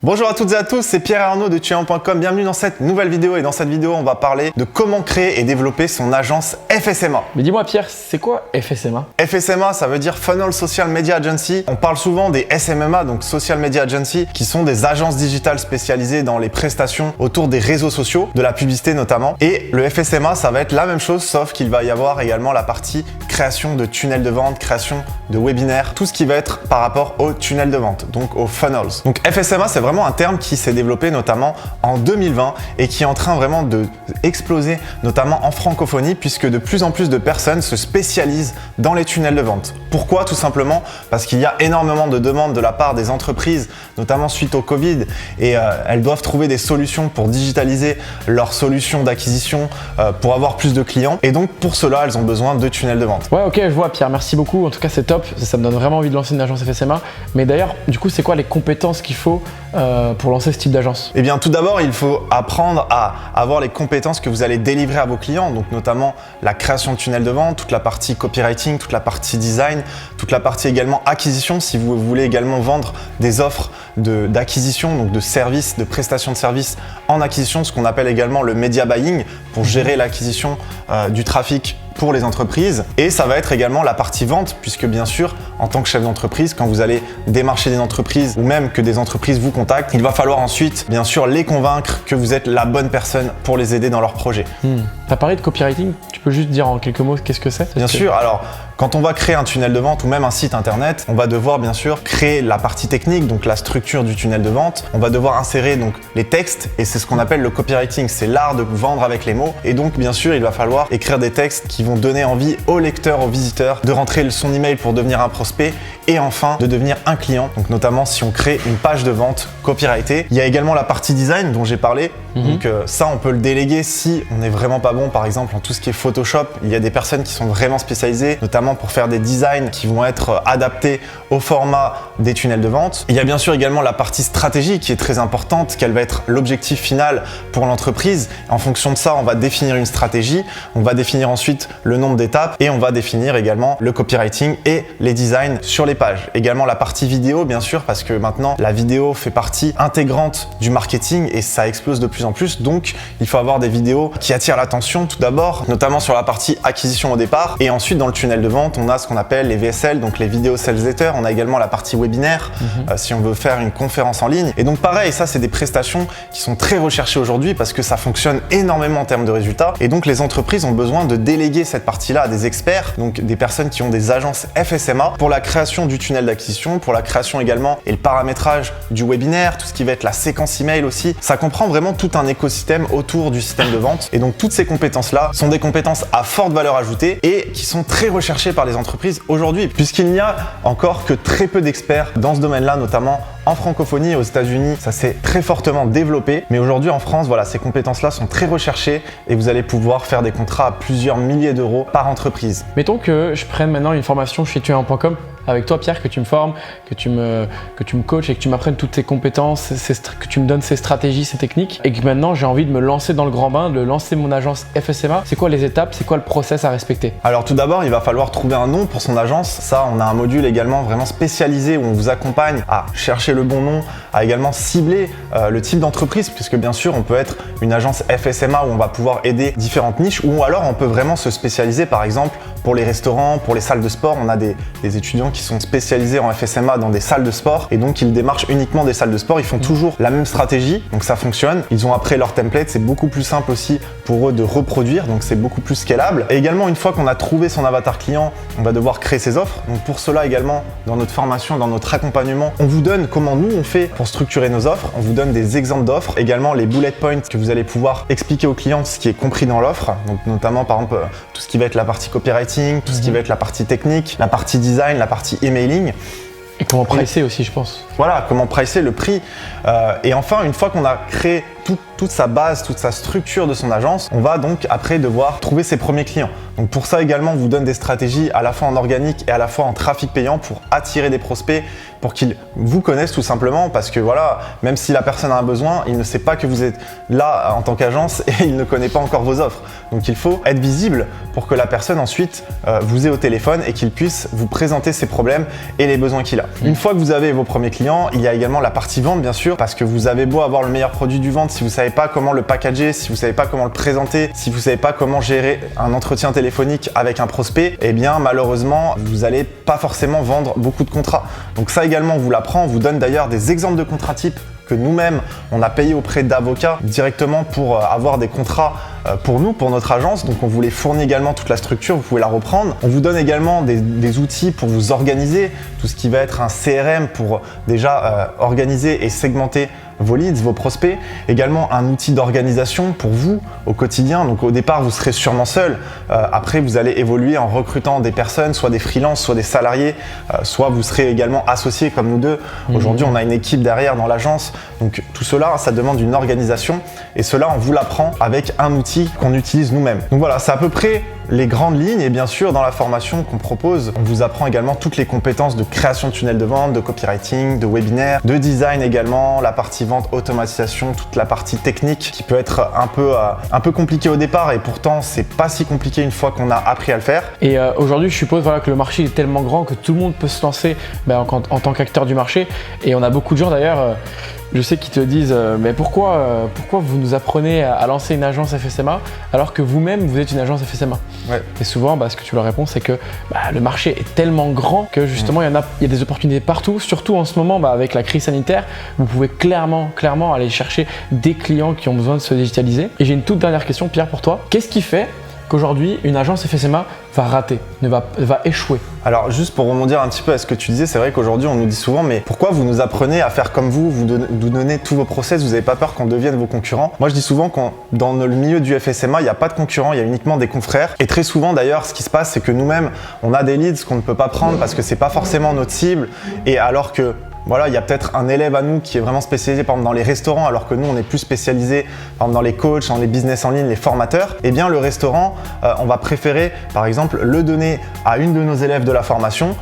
Bonjour à toutes et à tous, c'est Pierre et Arnaud de tueun.com. Bienvenue dans cette nouvelle vidéo et dans cette vidéo, on va parler de comment créer et développer son agence FSMA. Mais dis-moi Pierre, c'est quoi FSMA? FSMA, ça veut dire Funnel Social Media Agency. On parle souvent des SMMA, donc Social Media Agency, qui sont des agences digitales spécialisées dans les prestations autour des réseaux sociaux, de la publicité notamment. Et le FSMA, ça va être la même chose, sauf qu'il va y avoir également la partie création de tunnels de vente, création de webinaires, tout ce qui va être par rapport au tunnel de vente, donc aux funnels. Donc FSMA, c'est vraiment un terme qui s'est développé notamment en 2020 et qui est en train vraiment de exploser, notamment en francophonie, puisque de plus en plus de personnes se spécialisent dans les tunnels de vente. Pourquoi? Tout simplement parce qu'il y a énormément de demandes de la part des entreprises, notamment suite au Covid, et elles doivent trouver des solutions pour digitaliser leurs solutions d'acquisition, pour avoir plus de clients. Et donc pour cela, elles ont besoin de tunnels de vente. Ouais, ok, je vois Pierre, merci beaucoup. En tout cas, c'est top. Ça me donne vraiment envie de lancer une agence FSMA. Mais d'ailleurs, du coup, c'est quoi les compétences qu'il faut pour lancer ce type d'agence? Eh bien, tout d'abord, il faut apprendre à avoir les compétences que vous allez délivrer à vos clients, donc notamment la création de tunnels de vente, toute la partie copywriting, toute la partie design, toute la partie également acquisition, si vous voulez également vendre des offres d'acquisition, donc de services, de prestations de services en acquisition, ce qu'on appelle également le media buying, pour gérer l'acquisition du trafic pour les entreprises. Et ça va être également la partie vente, puisque bien sûr, en tant que chef d'entreprise, quand vous allez démarcher des entreprises ou même que des entreprises vous contactent, il va falloir ensuite, bien sûr, les convaincre que vous êtes la bonne personne pour les aider dans leur projet. Tu as parlé de copywriting, tu peux juste dire en quelques mots qu'est-ce que c'est? Bien sûr, alors quand on va créer un tunnel de vente ou même un site internet, on va devoir bien sûr créer la partie technique, donc la structure du tunnel de vente. On va devoir insérer donc les textes et c'est ce qu'on appelle le copywriting, c'est l'art de vendre avec les mots. Et donc bien sûr, il va falloir écrire des textes qui vont donner envie au lecteur, au visiteur de rentrer son email pour devenir un prospect et enfin de devenir un client. Donc notamment si on crée une page de vente copyrightée. Il y a également la partie design dont j'ai parlé. Donc ça, on peut le déléguer si on n'est vraiment pas bon, par exemple en tout ce qui est Photoshop. Il y a des personnes qui sont vraiment spécialisées, notamment pour faire des designs qui vont être adaptés au format des tunnels de vente. Il y a bien sûr également la partie stratégie qui est très importante, quel va être l'objectif final pour l'entreprise. En fonction de ça, on va définir une stratégie, on va définir ensuite le nombre d'étapes et on va définir également le copywriting et les designs sur les pages. Également la partie vidéo, bien sûr, parce que maintenant la vidéo fait partie intégrante du marketing et ça explose de plus en plus. Donc il faut avoir des vidéos qui attirent l'attention tout d'abord, notamment sur la partie acquisition au départ et ensuite dans le tunnel de vente, on a ce qu'on appelle les VSL, donc les vidéos sales letters. On a également la partie webinaire, si on veut faire une conférence en ligne. Et donc pareil, ça c'est des prestations qui sont très recherchées aujourd'hui parce que ça fonctionne énormément en termes de résultats. Et donc les entreprises ont besoin de déléguer cette partie-là à des experts, donc des personnes qui ont des agences FSMA pour la création du tunnel d'acquisition, pour la création également et le paramétrage du webinaire, tout ce qui va être la séquence email aussi. Ça comprend vraiment tout un écosystème autour du système de vente. Et donc toutes ces compétences-là sont des compétences à forte valeur ajoutée et qui sont très recherchées par les entreprises aujourd'hui, puisqu'il n'y a encore que très peu d'experts dans ce domaine-là, notamment en francophonie et aux États-Unis. Ça s'est très fortement développé, mais aujourd'hui en France, voilà, ces compétences-là sont très recherchées et vous allez pouvoir faire des contrats à plusieurs milliers d'euros par entreprise. Mettons que je prenne maintenant une formation chez tueun.com avec toi Pierre, que tu me formes, que tu me coaches et que tu m'apprennes toutes ces compétences, que tu me donnes ces stratégies, ces techniques et que maintenant j'ai envie de me lancer dans le grand bain, de lancer mon agence FSMA. C'est quoi les étapes? C'est quoi le process à respecter? Alors tout d'abord, il va falloir trouver un nom pour son agence. Ça, on a un module également vraiment spécialisé où on vous accompagne à chercher le bon nom, à également cibler le type d'entreprise, puisque bien sûr, on peut être une agence FSMA où on va pouvoir aider différentes niches ou alors on peut vraiment se spécialiser par exemple pour les restaurants, pour les salles de sport. On a des étudiants qui sont spécialisés en FSMA dans des salles de sport et donc ils démarchent uniquement des salles de sport. Ils font toujours la même stratégie, donc ça fonctionne. Ils ont après leur template, c'est beaucoup plus simple aussi pour eux de reproduire, donc c'est beaucoup plus scalable. Et également, une fois qu'on a trouvé son avatar client, on va devoir créer ses offres. Donc pour cela également, dans notre formation, dans notre accompagnement, on vous donne comment nous on fait pour structurer nos offres. On vous donne des exemples d'offres, également les bullet points que vous allez pouvoir expliquer aux clients ce qui est compris dans l'offre. Donc notamment par exemple tout ce qui va être la partie copywriting, tout ce qui va être la partie technique, la partie design, la partie emailing. Et comment pricer aussi, je pense. Voilà, comment pricer le prix. Et enfin, une fois qu'on a créé toute sa base, toute sa structure de son agence, on va donc après devoir trouver ses premiers clients. Donc pour ça également, on vous donne des stratégies à la fois en organique et à la fois en trafic payant pour attirer des prospects, pour qu'ils vous connaissent tout simplement, parce que voilà, même si la personne a un besoin, il ne sait pas que vous êtes là en tant qu'agence et il ne connaît pas encore vos offres. Donc il faut être visible pour que la personne ensuite vous ait au téléphone et qu'il puisse vous présenter ses problèmes et les besoins qu'il a. Une fois que vous avez vos premiers clients, il y a également la partie vente bien sûr, parce que vous avez beau avoir le meilleur produit du vente, si vous savez pas comment le packager, si vous savez pas comment le présenter, si vous savez pas comment gérer un entretien téléphonique avec un prospect, eh bien malheureusement vous allez pas forcément vendre beaucoup de contrats. Donc ça également on vous l'apprend, on vous donne d'ailleurs des exemples de contrats types que nous-mêmes, on a payé auprès d'avocats directement pour avoir des contrats pour nous, pour notre agence. Donc on vous les fournit également toute la structure, vous pouvez la reprendre. On vous donne également des outils pour vous organiser, tout ce qui va être un CRM pour déjà organiser et segmenter vos leads, vos prospects. Également un outil d'organisation pour vous au quotidien. Donc au départ, vous serez sûrement seul. Après, vous allez évoluer en recrutant des personnes, soit des freelances, soit des salariés, soit vous serez également associés comme nous deux. Aujourd'hui, on a une équipe derrière dans l'agence. Donc tout cela, ça demande une organisation et cela, on vous l'apprend avec un outil qu'on utilise nous-mêmes. Donc voilà, c'est à peu près les grandes lignes et bien sûr dans la formation qu'on propose, on vous apprend également toutes les compétences de création de tunnels de vente, de copywriting, de webinaire, de design également, la partie vente, automatisation, toute la partie technique qui peut être un peu compliquée au départ et pourtant c'est pas si compliqué une fois qu'on a appris à le faire. Et aujourd'hui je suppose voilà, que le marché est tellement grand que tout le monde peut se lancer en tant qu'acteur du marché et on a beaucoup de gens d'ailleurs je sais qu'ils te disent mais pourquoi vous nous apprenez à lancer une agence FSMA alors que vous-même vous êtes une agence FSMA. Ouais. Et souvent ce que tu leur réponds c'est que le marché est tellement grand que justement il y a des opportunités partout, surtout en ce moment avec la crise sanitaire, vous pouvez clairement aller chercher des clients qui ont besoin de se digitaliser. Et j'ai une toute dernière question Pierre pour toi, qu'est-ce qui fait qu'aujourd'hui une agence FSMA va rater, va échouer? Alors juste pour rebondir un petit peu à ce que tu disais, c'est vrai qu'aujourd'hui on nous dit souvent mais pourquoi vous nous apprenez à faire comme vous donnez tous vos process, vous n'avez pas peur qu'on devienne vos concurrents? Moi je dis souvent que dans le milieu du FSMA il n'y a pas de concurrents, il y a uniquement des confrères et très souvent d'ailleurs ce qui se passe c'est que nous-mêmes on a des leads qu'on ne peut pas prendre parce que c'est pas forcément notre cible et alors que voilà, il y a peut-être un élève à nous qui est vraiment spécialisé par exemple dans les restaurants alors que nous on est plus spécialisé par exemple dans les coachs, dans les business en ligne, les formateurs. Eh bien le restaurant, on va préférer par exemple le donner à une de nos élèves de la formation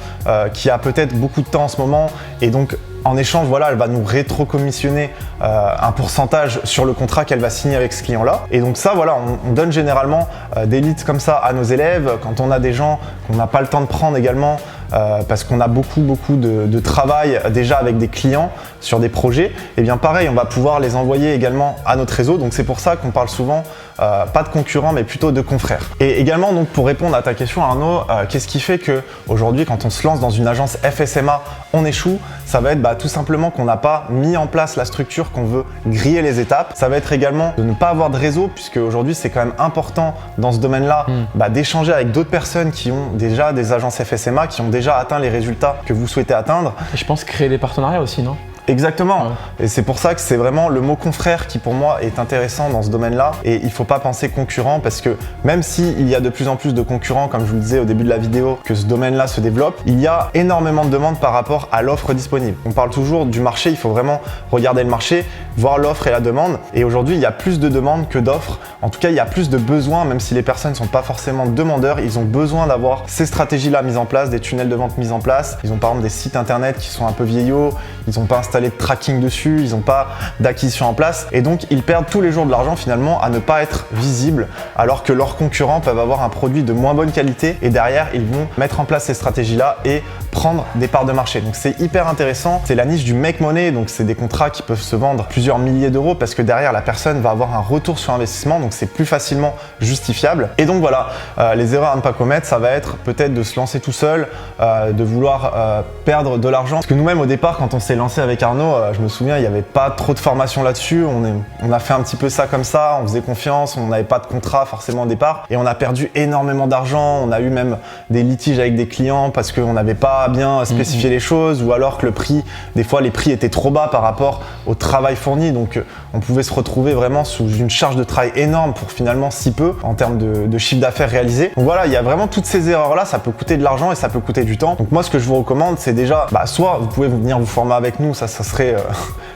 qui a peut-être beaucoup de temps en ce moment et donc en échange, voilà, elle va nous rétro-commissionner un pourcentage sur le contrat qu'elle va signer avec ce client-là. Et donc ça, voilà, on donne généralement des leads comme ça à nos élèves. Quand on a des gens qu'on n'a pas le temps de prendre également, parce qu'on a beaucoup de travail déjà avec des clients sur des projets, et bien pareil, on va pouvoir les envoyer également à notre réseau. Donc c'est pour ça qu'on parle souvent pas de concurrents, mais plutôt de confrères. Et également, donc pour répondre à ta question Arnaud, qu'est-ce qui fait que aujourd'hui, quand on se lance dans une agence FSMA, on échoue? Ça va être tout simplement qu'on n'a pas mis en place la structure, qu'on veut griller les étapes. Ça va être également de ne pas avoir de réseau, puisque aujourd'hui c'est quand même important dans ce domaine-là d'échanger avec d'autres personnes qui ont déjà des agences FSMA, qui ont déjà atteint les résultats que vous souhaitez atteindre. Et je pense créer des partenariats aussi, non? Exactement. Ouais. Et c'est pour ça que c'est vraiment le mot confrère qui pour moi est intéressant dans ce domaine-là. Et il ne faut pas penser concurrent parce que même s'il y a de plus en plus de concurrents, comme je vous le disais au début de la vidéo, que ce domaine-là se développe, il y a énormément de demandes par rapport à l'offre disponible. On parle toujours du marché, il faut vraiment regarder le marché, voir l'offre et la demande. Et aujourd'hui, il y a plus de demandes que d'offres. En tout cas, il y a plus de besoins, même si les personnes ne sont pas forcément demandeurs, ils ont besoin d'avoir ces stratégies-là mises en place, des tunnels de vente mis en place. Ils ont par exemple des sites internet qui sont un peu vieillots, ils n'ont pas installé de tracking dessus, ils n'ont pas d'acquisition en place et donc ils perdent tous les jours de l'argent finalement à ne pas être visibles alors que leurs concurrents peuvent avoir un produit de moins bonne qualité et derrière ils vont mettre en place ces stratégies-là et prendre des parts de marché. Donc c'est hyper intéressant, c'est la niche du make money, donc c'est des contrats qui peuvent se vendre plusieurs milliers d'euros parce que derrière la personne va avoir un retour sur investissement, donc c'est plus facilement justifiable. Et donc voilà, les erreurs à ne pas commettre, ça va être peut-être de se lancer tout seul, de vouloir perdre de l'argent. Parce que nous-mêmes au départ quand on s'est lancé avec Arnaud, je me souviens il n'y avait pas trop de formation là-dessus, on a fait un petit peu ça comme ça, on faisait confiance, on n'avait pas de contrat forcément au départ et on a perdu énormément d'argent, on a eu même des litiges avec des clients parce qu'on n'avait pas pas bien spécifié les choses, ou alors que le prix, des fois les prix étaient trop bas par rapport au travail fourni, donc on pouvait se retrouver vraiment sous une charge de travail énorme pour finalement si peu en termes de chiffre d'affaires réalisé. Donc voilà, il y a vraiment toutes ces erreurs là, ça peut coûter de l'argent et ça peut coûter du temps. Donc moi ce que je vous recommande, c'est déjà, soit vous pouvez venir vous former avec nous, ça serait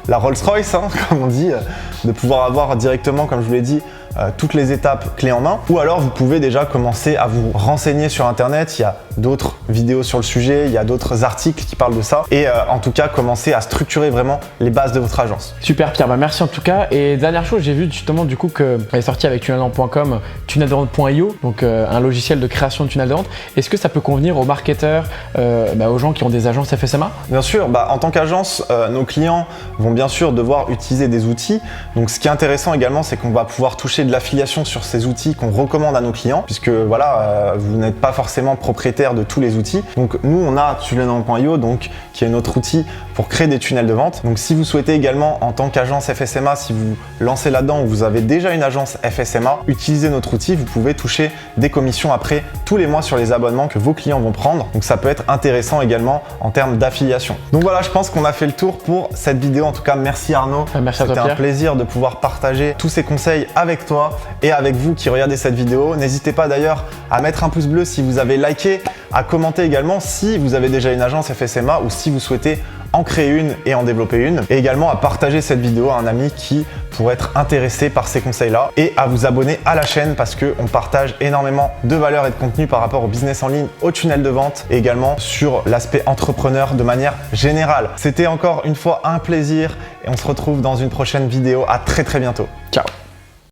la Rolls-Royce, hein, comme on dit, de pouvoir avoir directement, comme je vous l'ai dit, toutes les étapes clés en main, ou alors vous pouvez déjà commencer à vous renseigner sur internet. Il y a d'autres vidéos sur le sujet, il y a d'autres articles qui parlent de ça, et en tout cas commencer à structurer vraiment les bases de votre agence. Super Pierre, merci en tout cas. Et dernière chose, j'ai vu justement du coup que est sorti avec tunnelvente.com, tunnelvente.io, donc un logiciel de création de tunnel de vente. Est-ce que ça peut convenir aux marketeurs, aux gens qui ont des agences FSMA? Bien sûr, en tant qu'agence, nos clients vont bien sûr devoir utiliser des outils. Donc ce qui est intéressant également, c'est qu'on va pouvoir toucher de l'affiliation sur ces outils qu'on recommande à nos clients, puisque voilà, vous n'êtes pas forcément propriétaire de tous les outils. Donc nous, on a tunnelvente.io, donc qui est notre outil pour créer des tunnels de vente. Donc si vous souhaitez également en tant qu'agence FSMA, si vous lancez là-dedans ou vous avez déjà une agence FSMA, utilisez notre outil, vous pouvez toucher des commissions après tous les mois sur les abonnements que vos clients vont prendre. Donc ça peut être intéressant également en termes d'affiliation. Donc voilà, je pense qu'on a fait le tour pour cette vidéo. En tout cas, merci Arnaud. Merci à toi, C'était Pierre. un plaisir de pouvoir partager tous ces conseils avec toi et avec vous qui regardez cette vidéo. N'hésitez pas d'ailleurs à mettre un pouce bleu si vous avez liké, à commenter également si vous avez déjà une agence FSMA ou si vous souhaitez en créer une et en développer une, et également à partager cette vidéo à un ami qui pourrait être intéressé par ces conseils-là, et à vous abonner à la chaîne parce qu'on partage énormément de valeur et de contenu par rapport au business en ligne, au tunnel de vente et également sur l'aspect entrepreneur de manière générale. C'était encore une fois un plaisir et on se retrouve dans une prochaine vidéo. À très bientôt. Ciao.